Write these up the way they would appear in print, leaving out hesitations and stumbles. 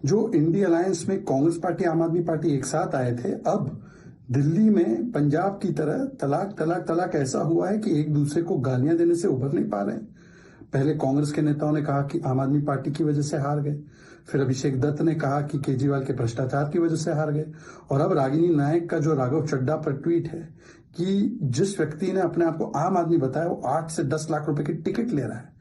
जो India alliance में Congress party आम आदमी पार्टी एक साथ आए थे, अब दिल्ली में पंजाब की तरह तलाक तलाक तलाक ऐसा हुआ है कि एक दूसरे को गालियां देने से उभर नहीं पा रहे हैं। पहले कांग्रेस के नेताओं ने कहा कि आम आदमी पार्टी की वजह से हार गए, फिर अभिषेक दत्त ने कहा कि केजरीवाल के भ्रष्टाचार की वजह से हार गए, और अब रागिनी नायक का जो राघव चड्ढा पर ट्वीट है कि जिस व्यक्ति ने अपने आप को आम आदमी बताया वो 8 से 10 लाख रुपए की टिकट ले रहा है।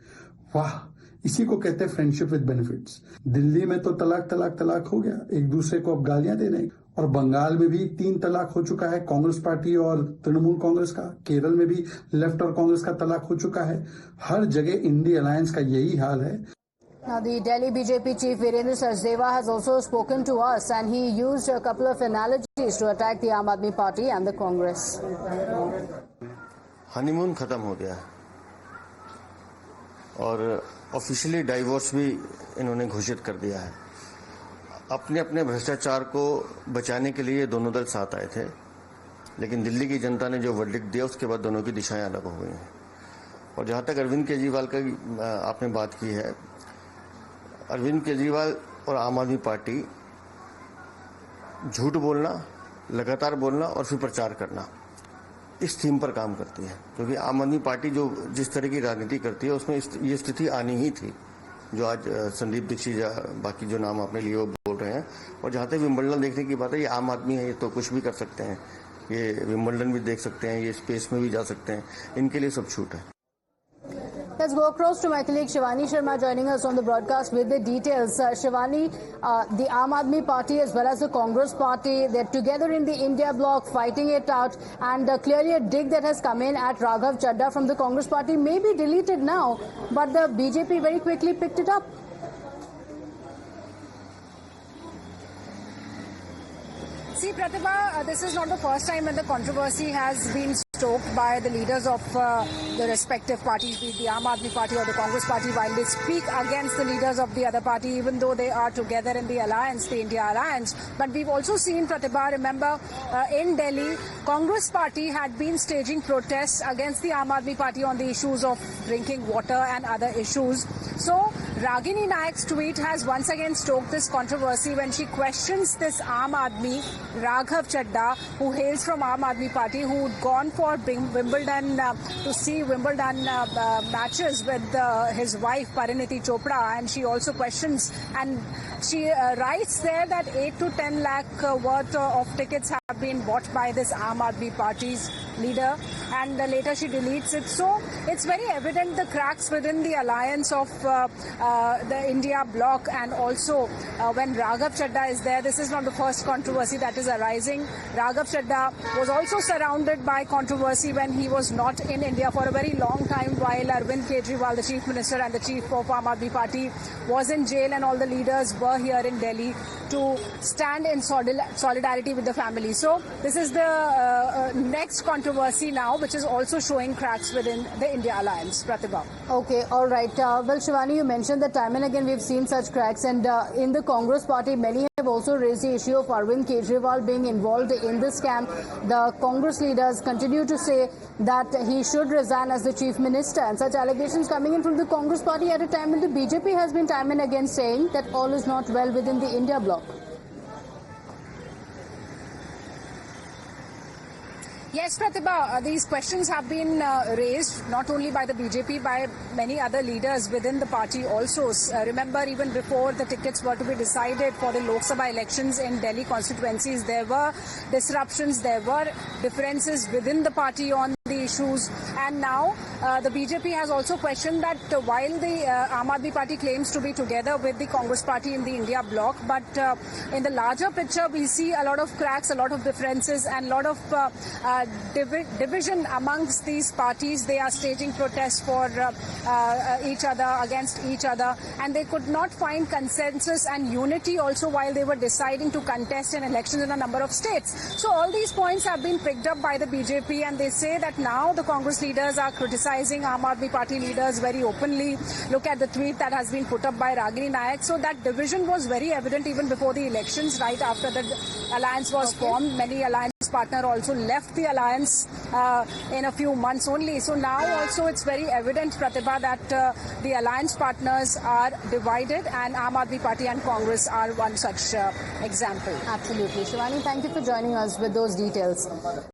वाह, इसी को कहते हैं फ्रेंडशिप विद बेनिफिट्स। दिल्ली में तो तलाक तलाक तलाक हो गया, एक दूसरे को अब गालियां दे रहे हैं, और बंगाल में भी 3 तलाक हो चुका है कांग्रेस पार्टी और तृणमूल कांग्रेस का। केरल में भी लेफ्ट और कांग्रेस का तलाक हो चुका है। हर जगह इंडिया अलायंस का यही हाल है। Now, the Delhi BJP chief Virendra Sachdeva has also spoken to us, and he used a couple of analogies to attack the Aam Aadmi Party and the Congress. Honeymoon खत्म हो गया और officially divorce भी इन्होंने घोषित कर दिया है। अपने अपने भ्रष्टाचार को बचाने के लिए दोनों दल साथ आए थे, लेकिन दिल्ली की जनता ने जो वर्डिक्ट दिया उसके बाद दोनों की दिशाएं अलग हो गई हैं। और जहां तक अरविंद केजरीवाल का आपने बात की है, अरविंद केजरीवाल और आम आदमी पार्टी झूठ बोलना, लगातार बोलना और फिर प्रचार करना, इस थीम पर काम करती है। क्योंकि आम आदमी पार्टी जो जिस तरह की राजनीति करती है उसमें ये स्थिति आनी ही थी जो आज संदीप दीक्षित या बाकी जो नाम आपने लिए वो बोल रहे हैं। और जहाँ तक विंबलडन देखने की बात है, ये आम आदमी है, ये तो कुछ भी कर सकते हैं, ये विंबलडन भी देख सकते हैं, ये स्पेस में भी जा सकते हैं, इनके लिए सब छूट है। Let's go across to my colleague Shivani Sharma joining us on the broadcast with the details. Shivani, the Aam Aadmi Party as well as the Congress Party, they're together in the India bloc fighting it out, and clearly a dig that has come in at Raghav Chadha from the Congress Party may be deleted now, but the BJP very quickly picked it up. See, Pratibha, this is not the first time when the controversy has been stoked by the leaders of the respective parties, be it the Aam Aadmi Party or the Congress Party, while they speak against the leaders of the other party, even though they are together in the alliance, the India alliance. But we've also seen, Pratibha, remember, in Delhi, Congress Party had been staging protests against the Aam Aadmi Party on the issues of drinking water and other issues. So, Ragini Nayak's tweet has once again stoked this controversy when she questions this Aam Aadmi, Raghav Chadha, who hails from Aam Aadmi Party, who had gone for Wimbledon to see Wimbledon matches with his wife Pariniti Chopra, and she also questions, and she writes there that 8 to 10 lakh worth of tickets have been bought by this Aam Aadmi Party's leader, and later she deletes it. So it's very evident the cracks within the alliance of the India bloc, and also when Raghav Chadha is there, this is not the first controversy that is arising. Raghav Chadha was also surrounded by controversy when he was not in India for a very long time, while Arvind Kejriwal, the chief minister and the chief of Aam Aadmi Party, was in jail, and all the leaders were here in Delhi to stand in solidarity with the family. So this is the next controversy now, which is also showing cracks within the India alliance. Pratibha. Okay, all right. Well, Shivani, you mentioned that time and again we've seen such cracks, and in the Congress Party, many have also raised the issue of Arvind Kejriwal being involved in this scam. The Congress leaders continue to say that he should resign as the chief minister, and such allegations coming in from the Congress Party at a time when the BJP has been time and again saying that all is not well within the India bloc. Yes, Pratibha, these questions have been raised not only by the BJP, by many other leaders within the party also. Remember, even before the tickets were to be decided for the Lok Sabha elections in Delhi constituencies, there were disruptions, there were differences within the party on the issues, and now the BJP has also questioned that while the Aam Aadmi Party claims to be together with the Congress Party in the India bloc, but in the larger picture we see a lot of cracks, a lot of differences, and a lot of division amongst these parties. They are staging protests for each other, against each other, and they could not find consensus and unity also while they were deciding to contest in elections in a number of states. So all these points have been picked up by the BJP, and they say that now the Congress leaders are criticizing Aam Aadmi Party leaders very openly. Look at the tweet that has been put up by Ragini Nayak. So that division was very evident even before the elections, right after the alliance was formed. Many alliance partner also left the alliance in a few months only. So now also it's very evident, Pratibha, that the alliance partners are divided, and Aam Aadmi Party and Congress are one such example. Absolutely. Shivani, thank you for joining us with those details.